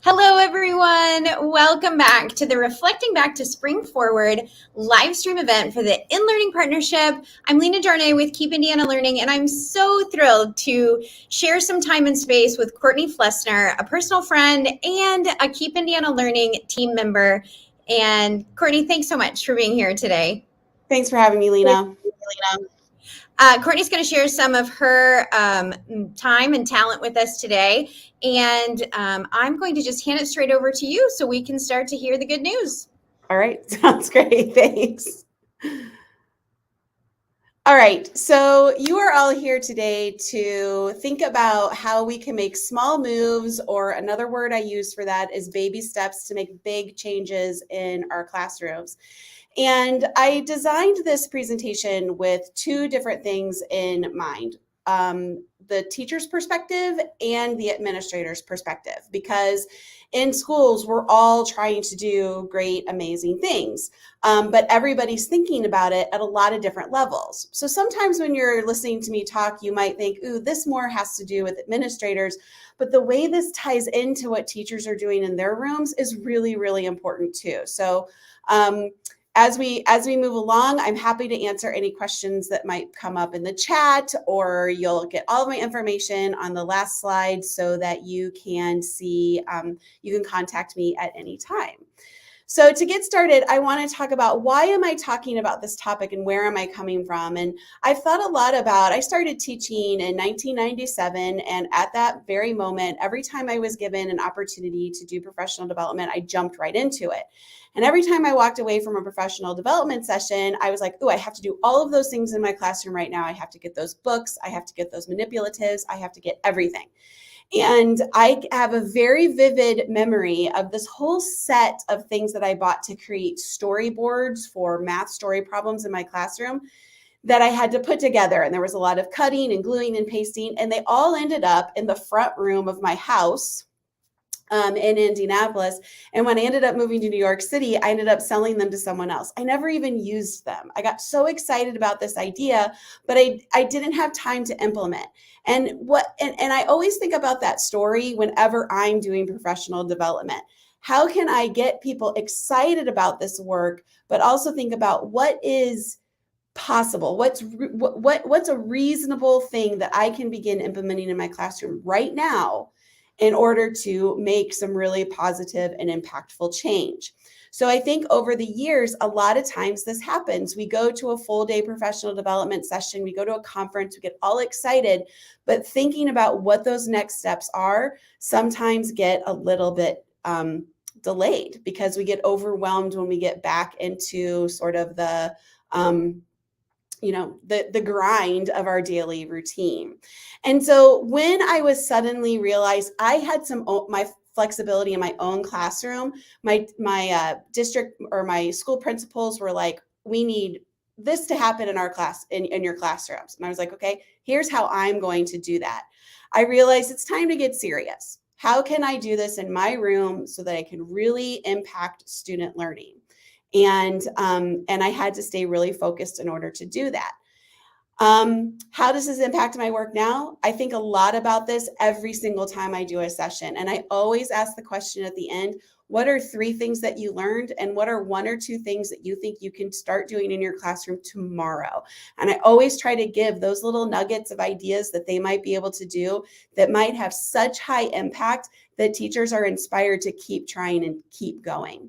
Hello, everyone. Welcome back to the Reflecting Back to Spring Forward live stream event for the In-Learning Partnership. I'm Lena Jarnay with Keep Indiana Learning, and I'm so thrilled to share some time and space with Courtney Flessner, a personal friend and a Keep Indiana Learning team member. And Courtney, thanks so much for being here today. Thanks for having me, Lena. Courtney's going to share some of her time and talent with us today. And I'm going to just hand it straight over to you so we can start to hear the good news. All right. Sounds great. Thanks. All right. So you are all here today to think about how we can make small moves, or another word I use for that is baby steps to make big changes in our classrooms. And I designed this presentation with two different things in mind. The teacher's perspective and the administrator's perspective, because in schools, we're all trying to do great, amazing things, but everybody's thinking about it at a lot of different levels. So sometimes when you're listening to me talk, you might think, ooh, this more has to do with administrators, but the way this ties into what teachers are doing in their rooms is really, really important too. So as we move along, I'm happy to answer any questions that might come up in the chat, or you'll get all of my information on the last slide so that you can see, you can contact me at any time. So to get started, I want to talk about why am I talking about this topic and where am I coming from? And I've thought a lot about, I started teaching in 1997, and at that very moment, every time I was given an opportunity to do professional development, I jumped right into it. And every time I walked away from a professional development session, I was like, oh, I have to do all of those things in my classroom right now. I have to get those books. I have to get those manipulatives. I have to get everything. And I have a very vivid memory of this whole set of things that I bought to create storyboards for math story problems in my classroom that I had to put together. And there was a lot of cutting and gluing and pasting, and they all ended up in the front room of my house in Indianapolis. And when I ended up moving to New York City, I ended up selling them to someone else. I never even used them. I got so excited about this idea, but I didn't have time to implement. And I always think about that story whenever I'm doing professional development. How can I get people excited about this work, but also think about what is possible? What's a reasonable thing that I can begin implementing in my classroom right now in order to make some really positive and impactful change? So I think over the years, a lot of times this happens. We go to a full day professional development session, we go to a conference, we get all excited, but thinking about what those next steps are sometimes get a little bit delayed, because we get overwhelmed when we get back into sort of the the grind of our daily routine. And so when I was suddenly realized I had my flexibility in my own classroom, my district or my school principals were like, we need this to happen in our class, in your classrooms. And I was like, okay, here's how I'm going to do that. I realized it's time to get serious. How can I do this in my room so that I can really impact student learning? And I had to stay really focused in order to do that. How does this impact my work now? I think a lot about this every single time I do a session. And I always ask the question at the end, what are 3 things that you learned? And what are 1 or 2 things that you think you can start doing in your classroom tomorrow? And I always try to give those little nuggets of ideas that they might be able to do that might have such high impact that teachers are inspired to keep trying and keep going.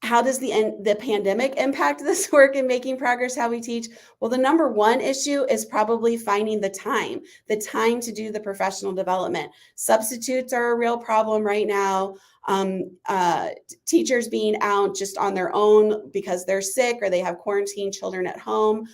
How does the pandemic impact this work and making progress, how we teach? Well, the number 1 issue is probably finding the time to do the professional development. Substitutes are a real problem right now. Teachers being out just on their own because they're sick or they have quarantined children at home.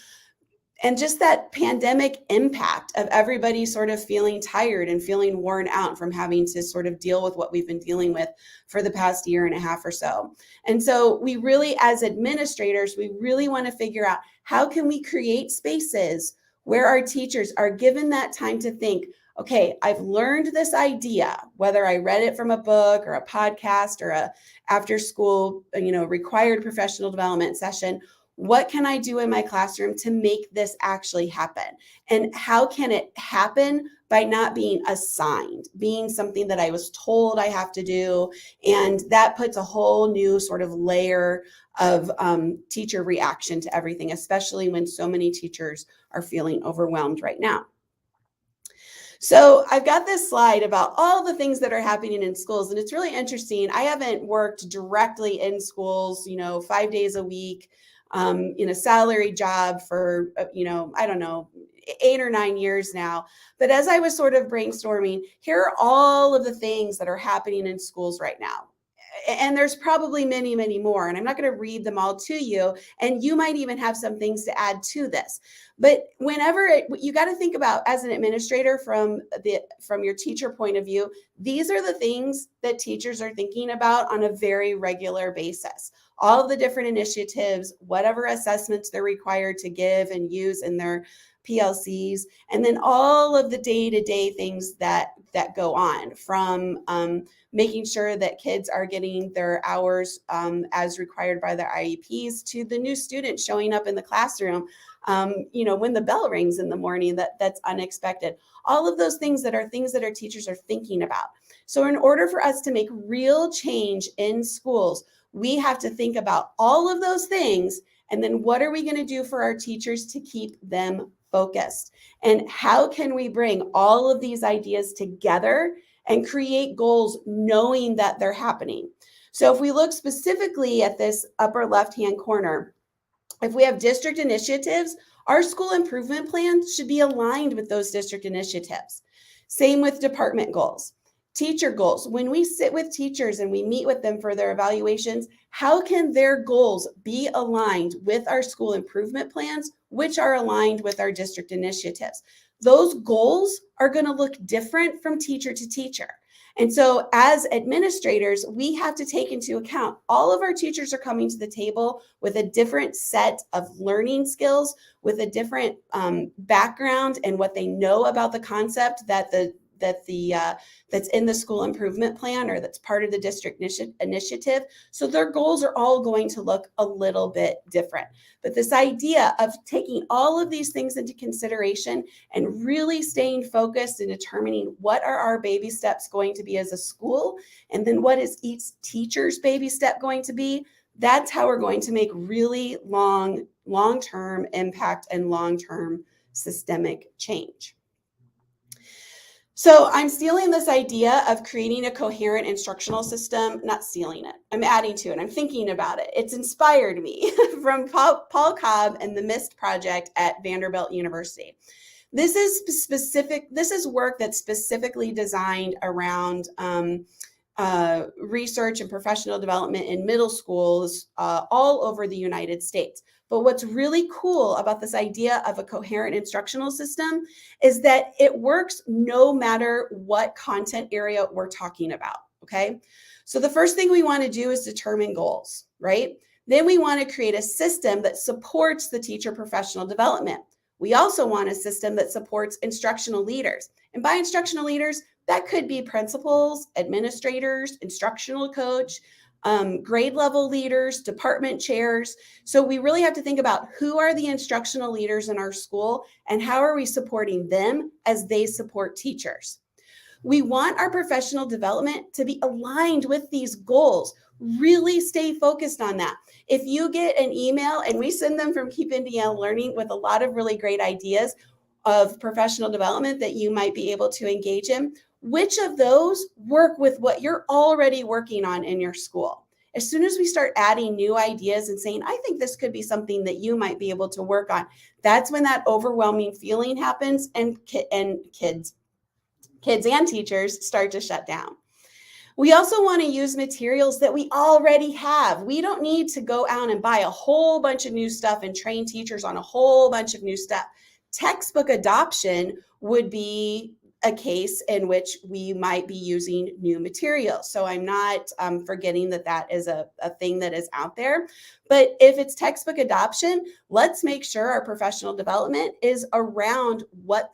And just that pandemic impact of everybody sort of feeling tired and feeling worn out from having to sort of deal with what we've been dealing with for the past year and a half or so. And so we really, as administrators, we really want to figure out how can we create spaces where our teachers are given that time to think, okay, I've learned this idea, whether I read it from a book or a podcast or a after school, required professional development session. What can I do in my classroom to make this actually happen? And how can it happen by not being assigned, being something that I was told I have to do. And that puts a whole new sort of layer of teacher reaction to everything, especially when so many teachers are feeling overwhelmed right now. So I've got this slide about all the things that are happening in schools, and it's really interesting. I haven't worked directly in schools, 5 days a week, in a salary job for, I don't know, 8 or 9 years now. But as I was sort of brainstorming, here are all of the things that are happening in schools right now. And there's probably many, many more. And I'm not going to read them all to you. And you might even have some things to add to this. But you got to think about, as an administrator, from your teacher point of view, these are the things that teachers are thinking about on a very regular basis. All of the different initiatives, whatever assessments they're required to give and use in their PLCs, and then all of the day-to-day things that go on, from making sure that kids are getting their hours as required by their IEPs, to the new student showing up in the classroom, when the bell rings in the morning, that's unexpected. All of those things that our teachers are thinking about. So in order for us to make real change in schools, we have to think about all of those things. And then what are we going to do for our teachers to keep them focused? And how can we bring all of these ideas together and create goals knowing that they're happening? So if we look specifically at this upper left-hand corner, if we have district initiatives, our school improvement plans should be aligned with those district initiatives. Same with department goals. Teacher goals. When we sit with teachers and we meet with them for their evaluations, how can their goals be aligned with our school improvement plans, which are aligned with our district initiatives? Those goals are going to look different from teacher to teacher. And so as administrators, we have to take into account all of our teachers are coming to the table with a different set of learning skills, with a different background and what they know about the concept that's in the school improvement plan, or that's part of the district initiative. So their goals are all going to look a little bit different. But this idea of taking all of these things into consideration and really staying focused and determining what are our baby steps going to be as a school, and then what is each teacher's baby step going to be, that's how we're going to make really long-term impact and long-term systemic change. So I'm stealing this idea of creating a coherent instructional system, not stealing it. I'm adding to it. I'm thinking about it. It's inspired me from Paul Cobb and the MIST project at Vanderbilt University. This is work that's specifically designed around research and professional development in middle schools all over the United States. But what's really cool about this idea of a coherent instructional system is that it works no matter what content area we're talking about, okay? So the first thing we want to do is determine goals, right? Then we want to create a system that supports the teacher professional development. We also want a system that supports instructional leaders. And by instructional leaders, that could be principals, administrators, instructional coach, grade level leaders, department chairs. So we really have to think about who are the instructional leaders in our school and how are we supporting them as they support teachers. We want our professional development to be aligned with these goals. Really stay focused on that. If you get an email, and we send them from Keep Indiana Learning with a lot of really great ideas of professional development that you might be able to engage in, which of those work with what you're already working on in your school? As soon as we start adding new ideas and saying, I think this could be something that you might be able to work on, that's when that overwhelming feeling happens, and kids and teachers start to shut down. We also want to use materials that we already have. We don't need to go out and buy a whole bunch of new stuff and train teachers on a whole bunch of new stuff. Textbook adoption would be a case in which we might be using new materials. So I'm not forgetting that is a thing that is out there. But if it's textbook adoption, let's make sure our professional development is around what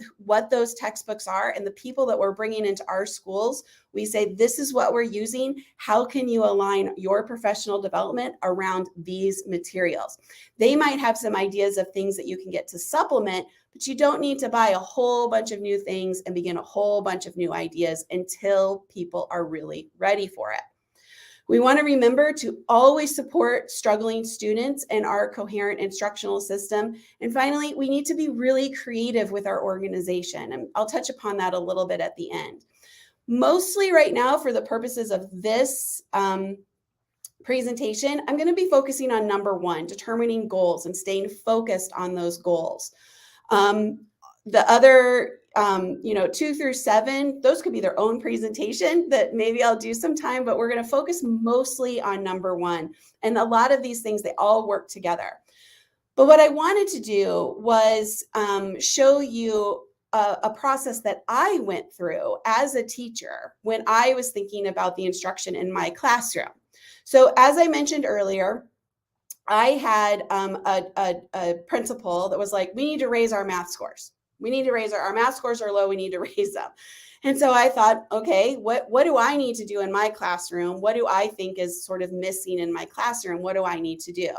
those textbooks are, and the people that we're bringing into our schools. We say, this is what we're using. How can you align your professional development around these materials? They might have some ideas of things that you can get to supplement, but you don't need to buy a whole bunch of new things and begin a whole bunch of new ideas until people are really ready for it. We want to remember to always support struggling students in our coherent instructional system. And finally, we need to be really creative with our organization. And I'll touch upon that a little bit at the end. Mostly right now, for the purposes of this presentation, I'm going to be focusing on number 1, determining goals and staying focused on those goals. The other 2 through 7, those could be their own presentation that maybe I'll do sometime, but we're going to focus mostly on number 1. And a lot of these things, they all work together. But what I wanted to do was show you a process that I went through as a teacher when I was thinking about the instruction in my classroom. So as I mentioned earlier, I had a principal that was like, we need to raise our math scores. We need to raise our math scores are low. We need to raise them. And so I thought, okay, what do I need to do in my classroom? What do I think is sort of missing in my classroom? What do I need to do?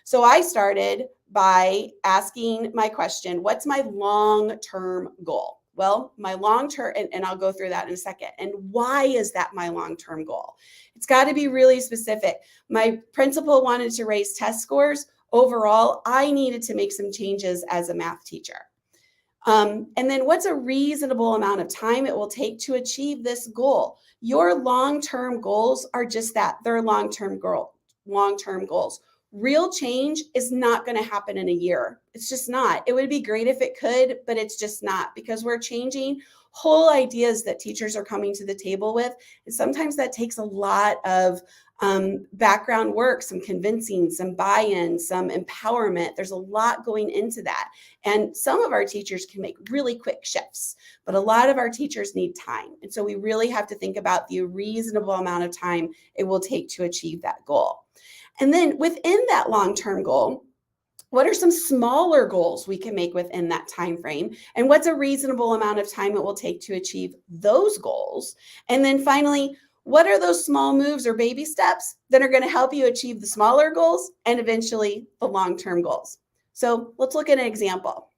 So I started by asking my question, what's my long-term goal? Well, my long-term, and I'll go through that in a second. And why is that my long-term goal? It's got to be really specific. My principal wanted to raise test scores. Overall, I needed to make some changes as a math teacher. And then what's a reasonable amount of time it will take to achieve this goal? Your long-term goals are just that. They're long-term goals. Real change is not going to happen in a year. It's just not. It would be great if it could, but it's just not, because we're changing whole ideas that teachers are coming to the table with. And sometimes that takes a lot of background work, some convincing, some buy-in, some empowerment. There's a lot going into that. And some of our teachers can make really quick shifts, but a lot of our teachers need time. And so we really have to think about the reasonable amount of time it will take to achieve that goal. And then within that long-term goal, what are some smaller goals we can make within that time frame? And what's a reasonable amount of time it will take to achieve those goals? And then finally, what are those small moves or baby steps that are going to help you achieve the smaller goals and eventually the long-term goals? So let's look at an example.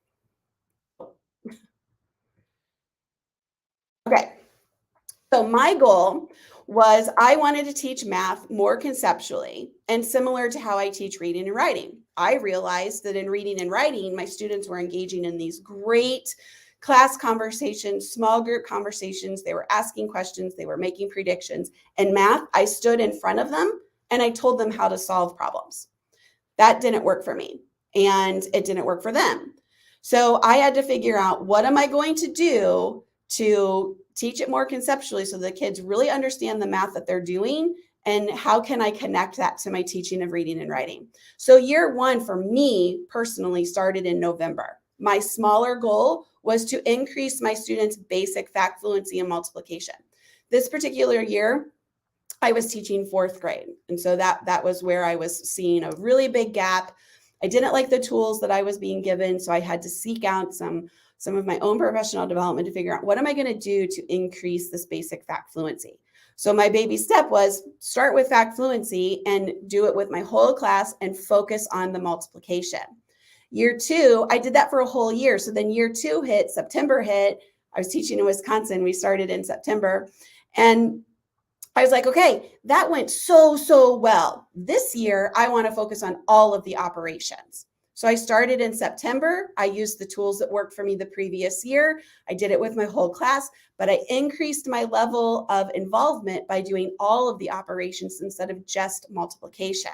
Okay, so my goal was I wanted to teach math more conceptually and similar to how I teach reading and writing. I realized that in reading and writing, my students were engaging in these great class conversations, small group conversations. They were asking questions, they were making predictions. In math, I stood in front of them and I told them how to solve problems. That didn't work for me, and it didn't work for them. So I had to figure out, what am I going to do to teach it more conceptually so the kids really understand the math that they're doing, and how can I connect that to my teaching of reading and writing? So year 1 for me personally started in November. My smaller goal was to increase my students' basic fact fluency and multiplication. This particular year, I was teaching 4th grade. And so that was where I was seeing a really big gap. I didn't like the tools that I was being given, so I had to seek out some of my own professional development to figure out, what am I going to do to increase this basic fact fluency? So my baby step was start with fact fluency and do it with my whole class and focus on the multiplication. Year 2, I did that for a whole year. So then year 2 hit, September hit. I was teaching in Wisconsin. We started in September. And I was like, okay, that went so well. This year, I want to focus on all of the operations. So I started in September. I used the tools that worked for me the previous year. I did it with my whole class, but I increased my level of involvement by doing all of the operations instead of just multiplication.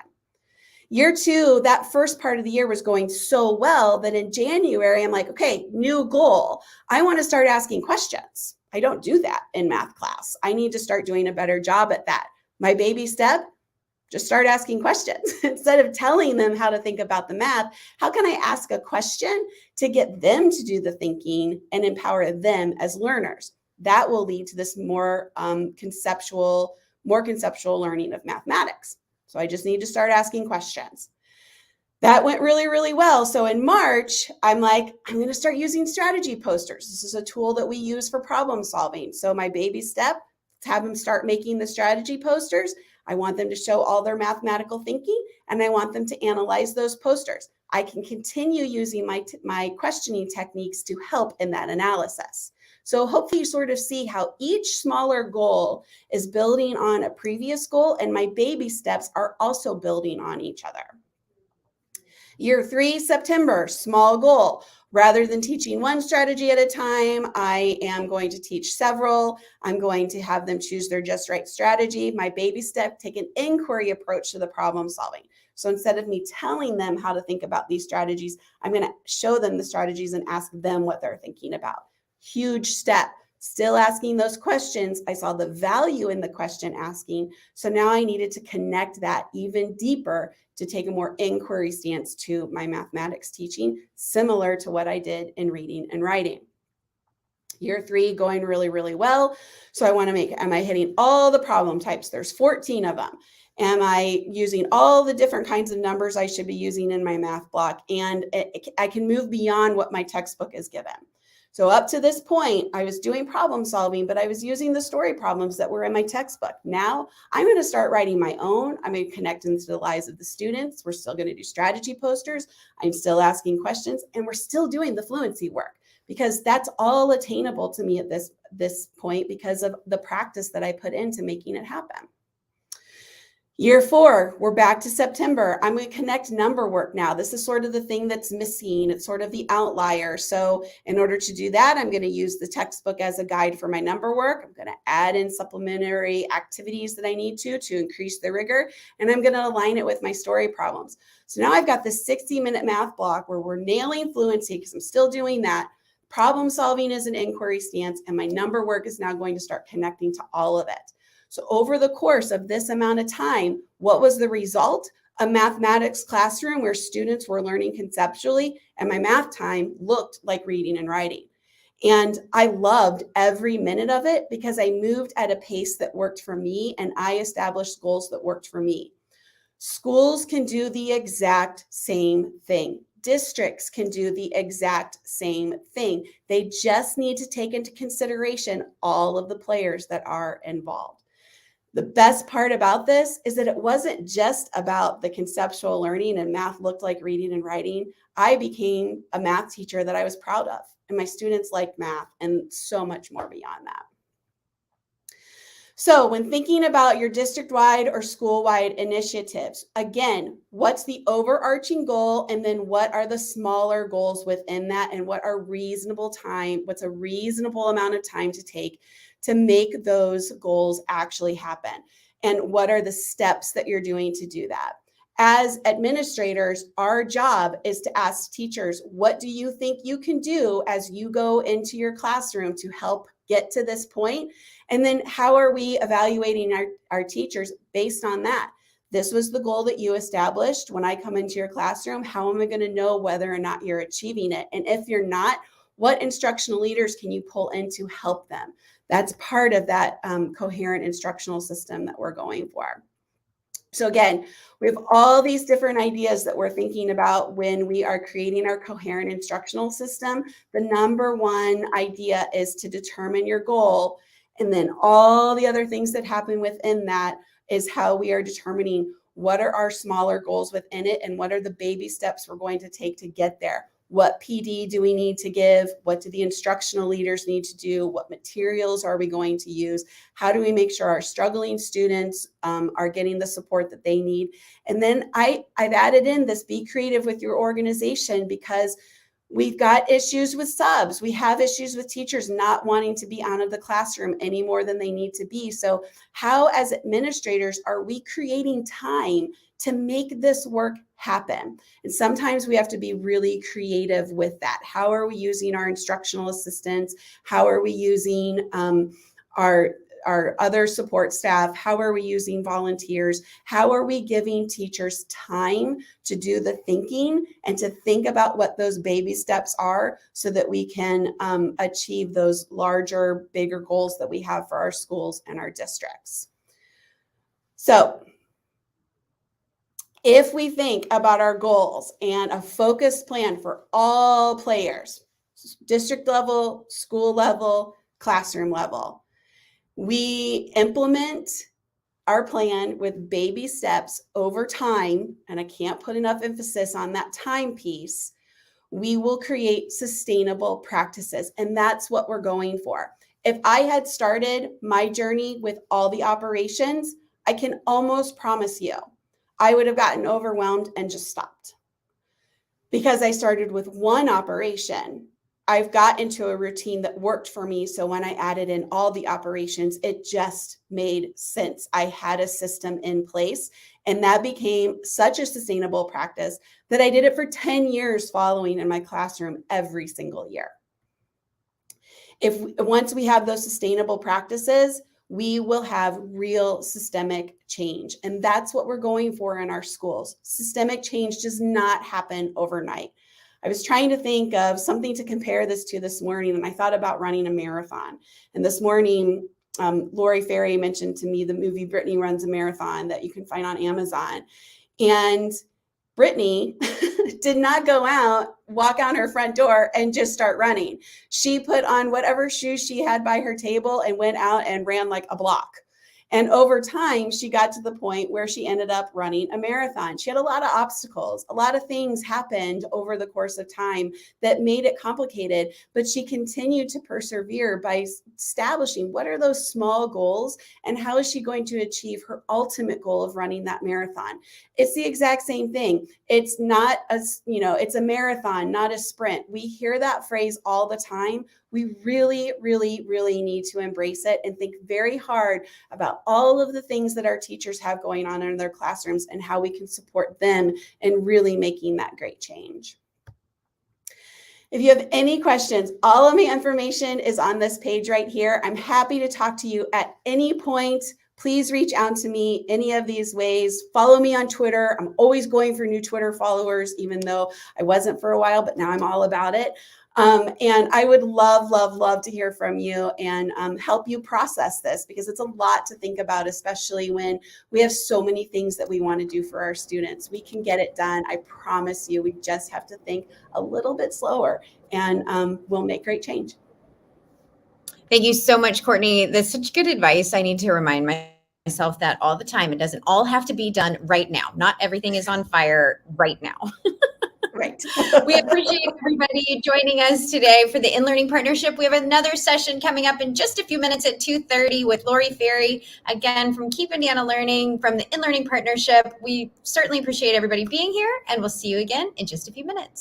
Year 2, that first part of the year was going so well that in January, I'm like, okay, new goal. I want to start asking questions. I don't do that in math class. I need to start doing a better job at that. My baby step, just start asking questions. Instead of telling them how to think about the math, how can I ask a question to get them to do the thinking and empower them as learners? That will lead to this more conceptual learning of mathematics. So I just need to start asking questions. That went really well. So in March, I'm like, I'm going to start using strategy posters. This is a tool that we use for problem solving. So my baby step, have them start making the strategy posters. I want them to show all their mathematical thinking, and I want them to analyze those posters. I can continue using my questioning techniques to help in that analysis. So hopefully you sort of see how each smaller goal is building on a previous goal, and my baby steps are also building on each other. Year 3, September, small goal. Rather than teaching one strategy at a time, I am going to teach several. I'm going to have them choose their just right strategy. My baby step, take an inquiry approach to the problem solving. So instead of me telling them how to think about these strategies, I'm going to show them the strategies and ask them what they're thinking about. Huge step. Still asking those questions. I saw the value in the question asking. So now I needed to connect that even deeper to take a more inquiry stance to my mathematics teaching, similar to what I did in reading and writing. Year 3 going really, really well. So I want to make, am I hitting all the problem types? There's 14 of them. Am I using all the different kinds of numbers I should be using in my math block? And I can move beyond what my textbook is given. So up to this point, I was doing problem solving, but I was using the story problems that were in my textbook. Now I'm going to start writing my own. I'm going to connect into the lives of the students. We're still going to do strategy posters. I'm still asking questions, and we're still doing the fluency work, because that's all attainable to me at this point because of the practice that I put into making it happen. Year 4, we're back to September. I'm going to connect number work now. This is sort of the thing that's missing. It's sort of the outlier. So in order to do that, I'm going to use the textbook as a guide for my number work. I'm going to add in supplementary activities that I need to increase the rigor, and I'm going to align it with my story problems. So now I've got this 60-minute math block where we're nailing fluency, because I'm still doing that. Problem solving is an inquiry stance, and my number work is now going to start connecting to all of it. So over the course of this amount of time, what was the result? A mathematics classroom where students were learning conceptually, and my math time looked like reading and writing. And I loved every minute of it because I moved at a pace that worked for me, and I established goals that worked for me. Schools can do the exact same thing. Districts can do the exact same thing. They just need to take into consideration all of the players that are involved. The best part about this is that it wasn't just about the conceptual learning and math looked like reading and writing. I became a math teacher that I was proud of, and my students liked math, and so much more beyond that. So when thinking about your district-wide or school-wide initiatives, again, what's the overarching goal, and then what are the smaller goals within that, and what's a reasonable amount of time to take to make those goals actually happen? And what are the steps that you're doing to do that? As administrators, our job is to ask teachers, what do you think you can do as you go into your classroom to help get to this point? And then how are we evaluating our teachers based on that? This was the goal that you established. When I come into your classroom, how am I going to know whether or not you're achieving it? And if you're not, what instructional leaders can you pull in to help them? That's part of that coherent instructional system that we're going for. So again, we have all these different ideas that we're thinking about when we are creating our coherent instructional system. The number one idea is to determine your goal. And then all the other things that happen within that is how we are determining what are our smaller goals within it, and what are the baby steps we're going to take to get there. What PD do we need to give? What do the instructional leaders need to do? What materials are we going to use? How do we make sure our struggling students are getting the support that they need? And then I've added in this, be creative with your organization, because we've got issues with subs. We have issues with teachers not wanting to be out of the classroom any more than they need to be. So how, as administrators, are we creating time to make this work happen? And sometimes we have to be really creative with that. How are we using our instructional assistants? How are we using our other support staff? How are we using volunteers? How are we giving teachers time to do the thinking and to think about what those baby steps are, so that we can achieve those larger, bigger goals that we have for our schools and our districts? So if we think about our goals and a focused plan for all players, district level, school level, classroom level, we implement our plan with baby steps over time, and I can't put enough emphasis on that time piece, we will create sustainable practices. And that's what we're going for. If I had started my journey with all the operations, I can almost promise you, I would have gotten overwhelmed and just stopped. Because I started with one operation, I've got into a routine that worked for me. So when I added in all the operations, it just made sense. I had a system in place, and that became such a sustainable practice that I did it for 10 years following in my classroom every single year. Once we have those sustainable practices, we will have real systemic change. And that's what we're going for in our schools. Systemic change does not happen overnight. I was trying to think of something to compare this to this morning, and I thought about running a marathon. And this morning, Lori Ferry mentioned to me the movie Brittany Runs a Marathon that you can find on Amazon. And Brittany did not go out, walk out her front door, and just start running. She put on whatever shoes she had by her table and went out and ran like a block. And over time, she got to the point where she ended up running a marathon. She had a lot of obstacles. A lot of things happened over the course of time that made it complicated, but she continued to persevere by establishing what are those small goals and how is she going to achieve her ultimate goal of running that marathon. It's the exact same thing. It's not it's a marathon, not a sprint. We hear that phrase all the time. We really, really, really need to embrace it and think very hard about all of the things that our teachers have going on in their classrooms and how we can support them in really making that great change. If you have any questions, all of my information is on this page right here. I'm happy to talk to you at any point. Please reach out to me any of these ways. Follow me on Twitter. I'm always going for new Twitter followers, even though I wasn't for a while, but now I'm all about it. And I would love, love, love to hear from you and help you process this, because it's a lot to think about, especially when we have so many things that we want to do for our students. We can get it done. I promise you, we just have to think a little bit slower, and we'll make great change. Thank you so much, Courtney. That's such good advice. I need to remind myself that all the time. It doesn't all have to be done right now. Not everything is on fire right now. Right. We appreciate everybody joining us today for the InLearning Partnership. We have another session coming up in just a few minutes at 2:30 with Lori Ferry, again from Keep Indiana Learning, from the InLearning Partnership. We certainly appreciate everybody being here, and we'll see you again in just a few minutes.